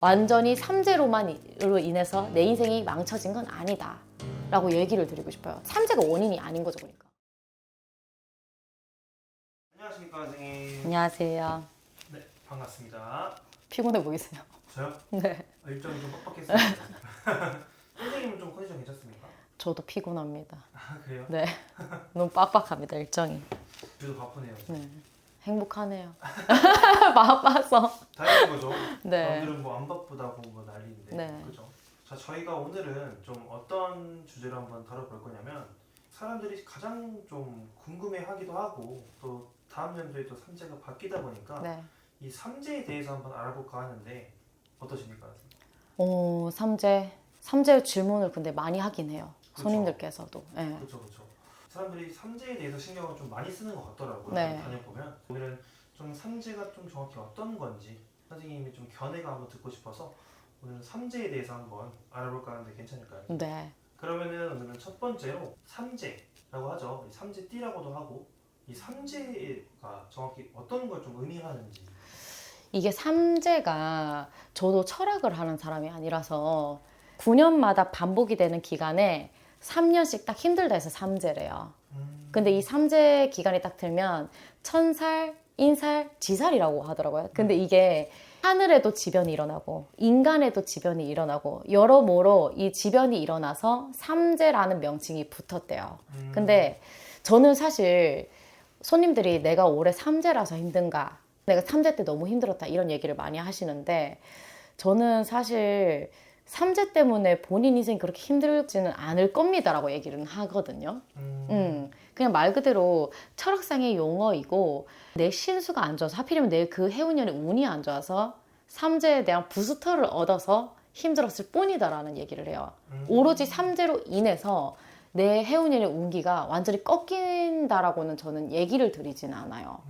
완전히 삼재로만으로 인해서 내 인생이 망쳐진 건 아니다 라고 얘기를 드리고 싶어요. 삼재가 원인이 아닌 거죠. 그러니까. 안녕하십니까 선생님. 안녕하세요. 네, 반갑습니다. 피곤해 보이세요? 저요? 네. 일정이 좀 빡빡했어요. 선생님은 좀 컨디션 괜찮습니까? 저도 피곤합니다. 아 그래요? 네. 너무 빡빡합니다, 일정이. 저도 바쁘네요. 네. 행복하네요. 바빠서. 다행인 거죠. 네. 남들은 뭐 안 바쁘다고 뭐 난리인데, 네. 그죠? 자, 저희가 오늘은 좀 어떤 주제를 한번 다뤄볼 거냐면, 사람들이 가장 좀 궁금해하기도 하고 또 다음 연도에 또 삼재가 바뀌다 보니까 네. 이 삼재에 대해서 한번 알아볼까 하는데 어떠십니까? 선생님? 삼재 질문을 근데 많이 하긴 해요. 그렇죠. 손님들께서도. 네. 그렇죠, 그렇죠. 사람들이 삼재에 대해서 신경을 좀 많이 쓰는 것 같더라고요. 네. 좀 다녀보면 오늘은 좀 삼재가 좀 정확히 어떤 건지 선생님이 좀 견해가 한번 듣고 싶어서 오늘은 삼재에 대해서 한번 알아볼까 하는데 괜찮을까요? 네. 그러면은 오늘은 첫 번째로 삼재라고 하죠. 이 삼재띠라고도 하고 이 삼재가 정확히 어떤 걸 좀 의미하는지. 이게 삼재가 저도 철학을 하는 사람이 아니라서 9년마다 반복이 되는 기간에 3년씩 딱 힘들다 해서 삼재래요. 근데 이 삼재 기간이 딱 들면 천살, 인살, 지살이라고 하더라고요. 근데 이게 하늘에도 지변이 일어나고 인간에도 지변이 일어나고 여러모로 이 지변이 일어나서 삼재라는 명칭이 붙었대요. 근데 저는 사실 손님들이 내가 올해 삼재라서 힘든가, 내가 삼재 때 너무 힘들었다 이런 얘기를 많이 하시는데 저는 사실 삼재 때문에 본인 인생이 그렇게 힘들지는 않을 겁니다라고 얘기를 하거든요. 그냥 말 그대로 철학상의 용어이고 내 신수가 안 좋아서 하필이면 내 그 해운년의 운이 안 좋아서 삼재에 대한 부스터를 얻어서 힘들었을 뿐이다라는 얘기를 해요. 오로지 삼재로 인해서 내 해운년의 운기가 완전히 꺾인다라고는 저는 얘기를 드리진 않아요.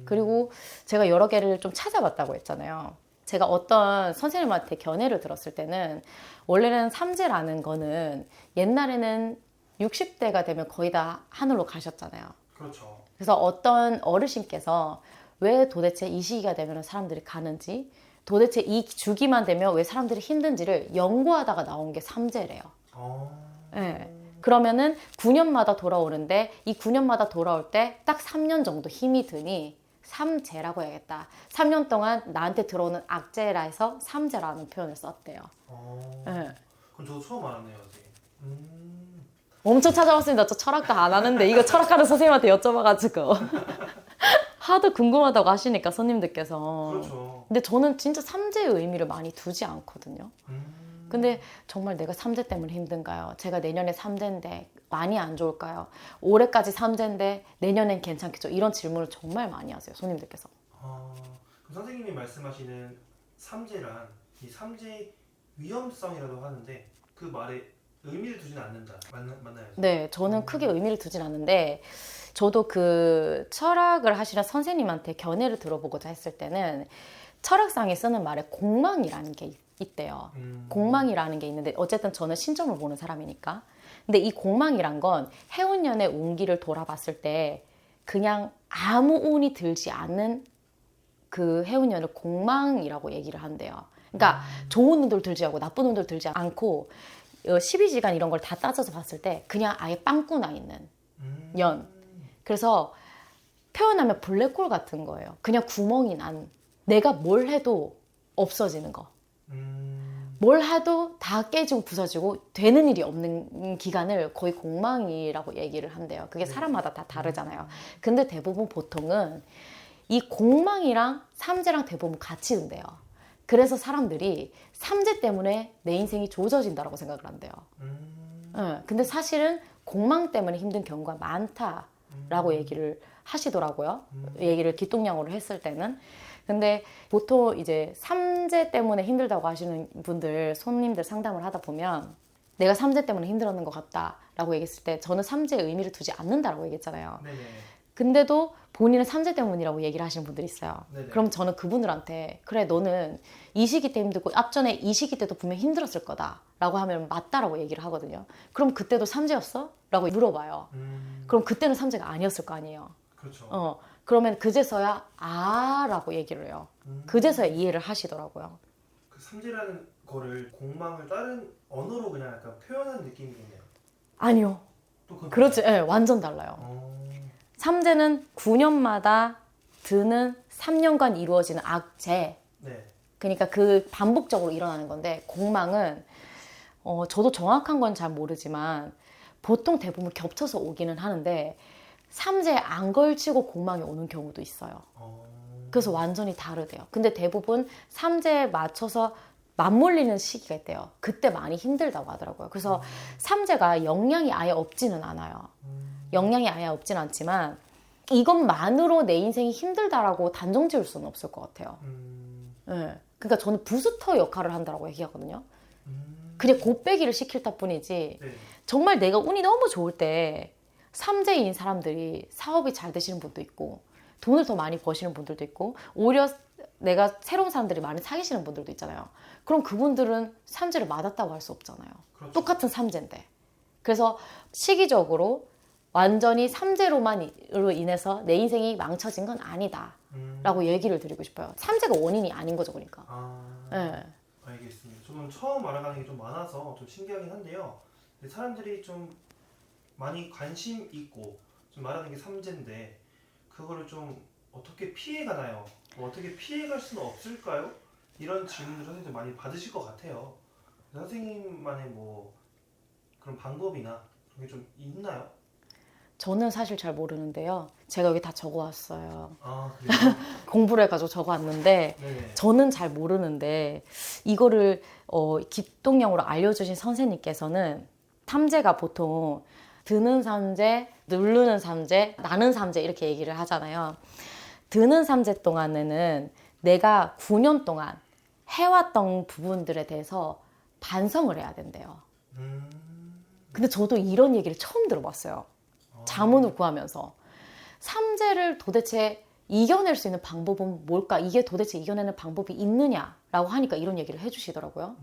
그리고 제가 여러 개를 좀 찾아봤다고 했잖아요. 제가 어떤 선생님한테 견해를 들었을 때는 원래는 삼재라는 거는 옛날에는 60대가 되면 거의 다 하늘로 가셨잖아요. 그렇죠. 그래서 어떤 어르신께서 왜 도대체 이 시기가 되면 사람들이 가는지, 도대체 이 주기만 되면 왜 사람들이 힘든지를 연구하다가 나온 게 삼재래요. 네. 그러면은 9년마다 돌아오는데 이 9년마다 돌아올 때 딱 3년 정도 힘이 드니 삼재라고 해야겠다. 3년 동안 나한테 들어오는 악재라 해서 삼재라는 표현을 썼대요. 네. 그럼 저도 처음 알았네요, 선생님. 엄청 찾아봤습니다. 저 철학도 안 하는데 이거 철학하는 선생님한테 여쭤봐가지고 하도 궁금하다고 하시니까 손님들께서. 그렇죠. 근데 저는 진짜 삼재의 의미를 많이 두지 않거든요. 근데 정말 내가 삼재 때문에 힘든가요? 제가 내년에 삼재인데 많이 안 좋을까요? 올해까지 삼재인데 내년엔 괜찮겠죠? 이런 질문을 정말 많이 하세요, 손님들께서. 그럼 선생님이 말씀하시는 삼재란 이 삼재의 위험성이라도 하는데 그 말에 의미를 두지는 않는다. 맞나요? 네, 저는 크게 의미를 두진 않는데 저도 그 철학을 하시는 선생님한테 견해를 들어보고자 했을 때는 철학상에 쓰는 말에 공망이라는 게 있대요. 공망이라는 게 있는데 어쨌든 저는 신점을 보는 사람이니까. 근데 이 공망이란 건 해운년의 운기를 돌아봤을 때 그냥 아무 운이 들지 않는 그 해운년을 공망이라고 얘기를 한대요. 그러니까 좋은 운들 들지 않고 나쁜 운들 들지 않고 12지간 이런 걸 다 따져서 봤을 때 그냥 아예 빵꾸 나 있는 년. 그래서 표현하면 블랙홀 같은 거예요. 그냥 구멍이 난, 내가 뭘 해도 없어지는 거. 뭘 해도 다 깨지고 부서지고 되는 일이 없는 기간을 거의 공망이라고 얘기를 한대요. 그게 사람마다 다 다르잖아요. 근데 대부분 보통은 이 공망이랑 삼재랑 대부분 같이 든대요. 그래서 사람들이 삼재 때문에 내 인생이 조져진다고 생각을 한대요. 근데 사실은 공망 때문에 힘든 경우가 많다라고 얘기를 하시더라고요. 얘기를 기똥냥으로 했을 때는. 근데 보통 이제 삼재 때문에 힘들다고 하시는 분들, 손님들 상담을 하다 보면 내가 삼재 때문에 힘들었는 것 같다라고 얘기했을 때 저는 삼재의 의미를 두지 않는다라고 얘기했잖아요. 네네. 근데도 본인은 삼재 때문이라고 얘기를 하시는 분들이 있어요. 네네. 그럼 저는 그분들한테 그래 너는 이 시기 때 힘들고 앞전에 이 시기 때도 분명히 힘들었을 거다 라고 하면 맞다라고 얘기를 하거든요. 그럼 그때도 삼재였어? 라고 물어봐요. 그럼 그때는 삼재가 아니었을 거 아니에요. 그렇죠. 그러면 그제서야 라고 얘기를 해요. 그제서야 이해를 하시더라고요. 그 삼재라는 거를 공망을 다른 언어로 그냥 약간 표현한 느낌이겠네요. 아니요. 또 그건 그렇지. 예, 완전 달라요. 삼재는 9년마다 드는 3년간 이루어지는 악재. 네. 그러니까 그 반복적으로 일어나는 건데 공망은 저도 정확한 건 잘 모르지만 보통 대부분 겹쳐서 오기는 하는데 삼재에 안 걸치고 공망이 오는 경우도 있어요. 그래서 완전히 다르대요. 근데 대부분 삼재에 맞춰서 맞물리는 시기가 있대요. 그때 많이 힘들다고 하더라고요. 그래서 삼재가 영향이 아예 없지는 않아요. 영향이 아예 없지는 않지만 이것만으로 내 인생이 힘들다라고 단정 지을 수는 없을 것 같아요. 네. 그러니까 저는 부스터 역할을 한다고 얘기하거든요. 그냥 곱빼기를 시킬 뿐이지 네. 정말 내가 운이 너무 좋을 때 삼재인 사람들이 사업이 잘 되시는 분도 있고 돈을 더 많이 버시는 분들도 있고 오히려 내가 새로운 사람들이 많이 사귀시는 분들도 있잖아요. 그럼 그분들은 삼재를 맞았다고 할 수 없잖아요. 그렇죠. 똑같은 삼재인데. 그래서 시기적으로 완전히 삼재로만으로 인해서 내 인생이 망쳐진 건 아니다 라고 얘기를 드리고 싶어요. 삼재가 원인이 아닌 거죠. 그러니까. 네. 알겠습니다. 저는 처음 알아가는 게 좀 많아서 좀 신기하긴 한데요. 근데 사람들이 좀 많이 관심 있고 좀 말하는 게 삼재인데 그거를 좀 어떻게 피해가나요? 뭐 어떻게 피해갈 수는 없을까요? 이런 질문을 선생님들 많이 받으실 것 같아요. 선생님만의 뭐 그런 방법이나 그런 게 좀 있나요? 저는 사실 잘 모르는데요. 제가 여기 다 적어왔어요. 아, 그래요? 공부를 해가지고 적어왔는데 네네. 저는 잘 모르는데 이거를 기동령으로 알려주신 선생님께서는 삼재가 보통 드는 삼재, 누르는 삼재, 나는 삼재 이렇게 얘기를 하잖아요. 드는 삼재 동안에는 내가 9년 동안 해왔던 부분들에 대해서 반성을 해야 된대요. 근데 저도 이런 얘기를 처음 들어봤어요. 자문을 구하면서. 삼재를 도대체 이겨낼 수 있는 방법은 뭘까? 이게 도대체 이겨내는 방법이 있느냐라고 하니까 이런 얘기를 해주시더라고요.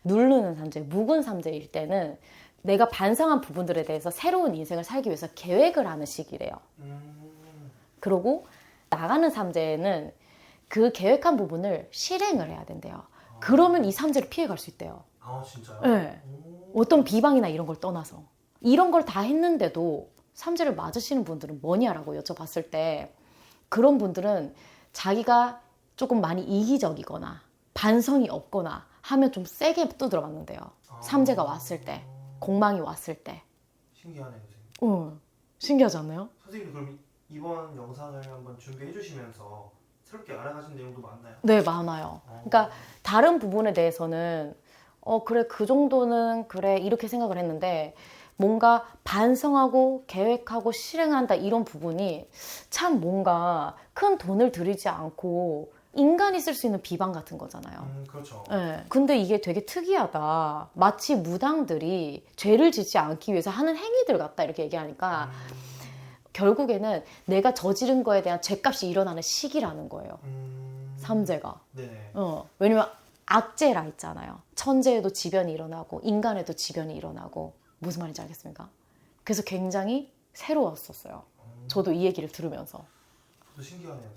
누르는 삼재, 묵은 삼재일 때는 내가 반성한 부분들에 대해서 새로운 인생을 살기 위해서 계획을 하는 시기래요. 그리고 나가는 삼재에는 그 계획한 부분을 실행을 해야 된대요. 그러면 이 삼재를 피해갈 수 있대요. 아, 진짜요? 네. 어떤 비방이나 이런 걸 떠나서. 이런 걸 다 했는데도 삼재를 맞으시는 분들은 뭐냐라고 여쭤봤을 때 그런 분들은 자기가 조금 많이 이기적이거나 반성이 없거나 하면 좀 세게 두드려봤는데요. 삼재가 왔을 때, 공망이 왔을 때. 신기하네요, 선생님. 신기하지 않나요? 선생님 그럼 이번 영상을 한번 준비해 주시면서 새롭게 알아가신 내용도 많나요? 네, 많아요. 그러니까 다른 부분에 대해서는 그래, 그 정도는 그래 이렇게 생각을 했는데 뭔가 반성하고 계획하고 실행한다 이런 부분이 참 뭔가 큰 돈을 들이지 않고 인간이 쓸 수 있는 비방 같은 거잖아요. 그렇죠. 네. 근데 이게 되게 특이하다. 마치 무당들이 죄를 짓지 않기 위해서 하는 행위들 같다 이렇게 얘기하니까 결국에는 내가 저지른 거에 대한 죄값이 일어나는 시기라는 거예요. 삼재가. 네. 왜냐면 악재라 있잖아요. 천재에도 지변이 일어나고 인간에도 지변이 일어나고 무슨 말인지 알겠습니까? 그래서 굉장히 새로웠었어요. 저도 이 얘기를 들으면서. 저도 신기하네요.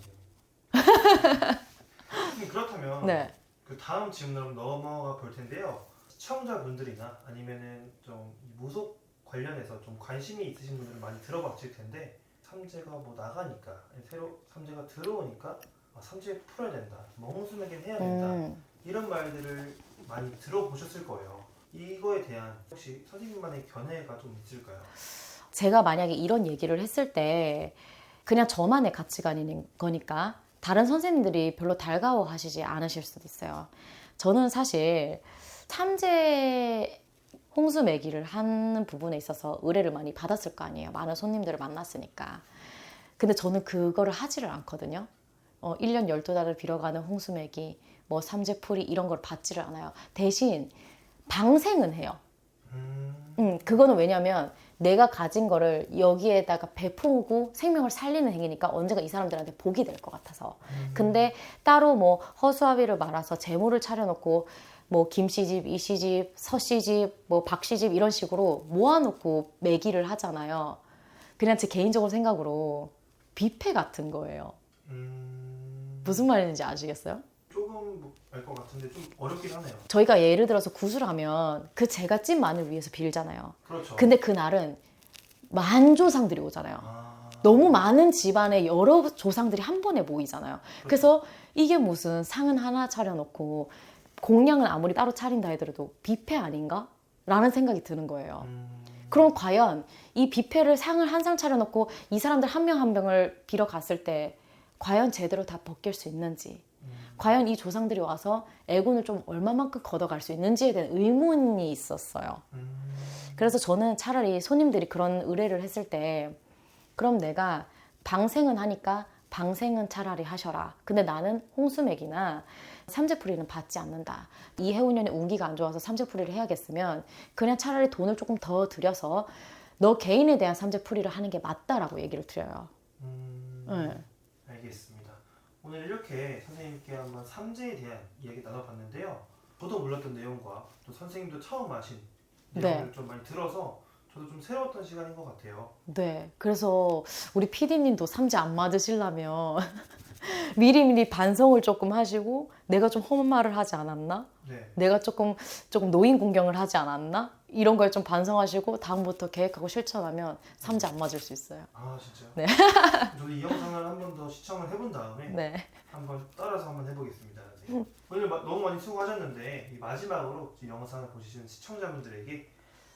선생님 그렇다면 네. 그 다음 질문으로 넘어가 볼 텐데요. 시청자분들이나 아니면은 좀 무속 관련해서 좀 관심이 있으신 분들은 많이 들어봤을 텐데 삼재가 뭐 나가니까 새로 삼재가 들어오니까 삼재 풀어야 된다, 멍수매긴 해야 된다 이런 말들을 많이 들어보셨을 거예요. 이거에 대한 혹시 선생님만의 견해가 좀 있을까요? 제가 만약에 이런 얘기를 했을 때 그냥 저만의 가치관인 거니까 다른 선생님들이 별로 달가워하시지 않으실 수도 있어요. 저는 사실 삼재 홍수 매기를 하는 부분에 있어서 의뢰를 많이 받았을 거 아니에요. 많은 손님들을 만났으니까. 근데 저는 그거를 하지를 않거든요. 1년 12달을 빌어가는 홍수 매기, 뭐 삼재풀이 이런 걸 받지를 않아요. 대신 방생은 해요. 그거는 왜냐면 내가 가진 거를 여기에다가 베푸고 생명을 살리는 행위니까 언젠가 이 사람들한테 복이 될 것 같아서. 근데 따로 뭐 허수아비를 말아서 재물을 차려놓고 뭐 김씨집, 이씨집, 서씨집, 뭐 박씨집 이런 식으로 모아놓고 매기를 하잖아요. 그냥 제 개인적으로 생각으로 뷔페 같은 거예요. 무슨 말인지 아시겠어요? 조금 조금 알 것 같은데 좀 어렵긴 하네요. 저희가 예를 들어서 구슬 하면 그 제갓집 만을 위해서 빌잖아요. 그렇죠. 근데 그날은 만조상들이 오잖아요. 아, 너무 많은 집안의 여러 조상들이 한 번에 모이잖아요. 그래서 이게 무슨 상은 하나 차려놓고 공양은 아무리 따로 차린다 하더라도 뷔페 아닌가? 라는 생각이 드는 거예요. 그럼 과연 이 뷔페를 상을 한 상 차려놓고 이 사람들 한 명 한 명을 빌어 갔을 때 과연 제대로 다 벗길 수 있는지, 과연 이 조상들이 와서 애군을 좀 얼마만큼 걷어갈 수 있는지에 대한 의문이 있었어요. 그래서 저는 차라리 손님들이 그런 의뢰를 했을 때 그럼 내가 방생은 하니까 방생은 차라리 하셔라. 근데 나는 홍수맥이나 삼재풀이는 받지 않는다. 이 해운년에 운기가 안 좋아서 삼재풀이를 해야겠으면 그냥 차라리 돈을 조금 더 들여서 너 개인에 대한 삼재풀이를 하는 게 맞다라고 얘기를 드려요. 네. 알겠습니다. 오늘 이렇게 선생님께 한번 삼재에 대한 이야기 나눠봤는데요. 저도 몰랐던 내용과 또 선생님도 처음 아신 내용을 좀 많이 들어서 저도 좀 새로웠던 시간인 것 같아요. 네. 그래서 우리 PD님도 삼재 안 맞으시려면 미리미리 반성을 조금 하시고 내가 좀 험한 말을 하지 않았나? 네. 내가 조금 노인 공경을 하지 않았나? 이런 걸 좀 반성하시고 다음부터 계획하고 실천하면 삼재 안 맞을 수 있어요. 아 진짜요? 네. 저도 이 영상을 한 번 더 시청을 해본 다음에 네. 한번 따라서 한번 해보겠습니다. 선생님. 오늘 너무 많이 수고하셨는데 이 마지막으로 이 영상을 보시는 시청자분들에게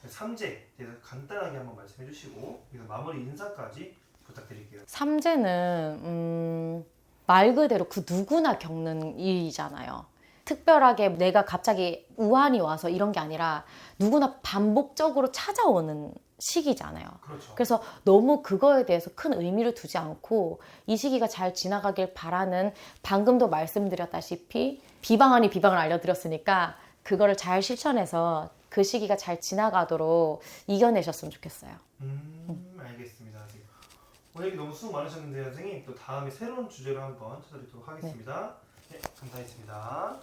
삼재에 대해서 간단하게 한번 말씀해 주시고 그래서 마무리 인사까지 부탁드릴게요. 삼재는 말 그대로 그 누구나 겪는 일이잖아요. 특별하게 내가 갑자기 우환이 와서 이런 게 아니라 누구나 반복적으로 찾아오는 시기잖아요. 그렇죠. 그래서 너무 그거에 대해서 큰 의미를 두지 않고 이 시기가 잘 지나가길 바라는, 방금도 말씀드렸다시피 비방 아닌 비방을 알려드렸으니까 그거를 잘 실천해서 그 시기가 잘 지나가도록 이겨내셨으면 좋겠어요. 알겠습니다. 선생님. 오늘 너무 수고 많으셨는데요, 선생님. 또 다음에 새로운 주제로 한번 찾아뵙도록 하겠습니다. 네, 감사했습니다.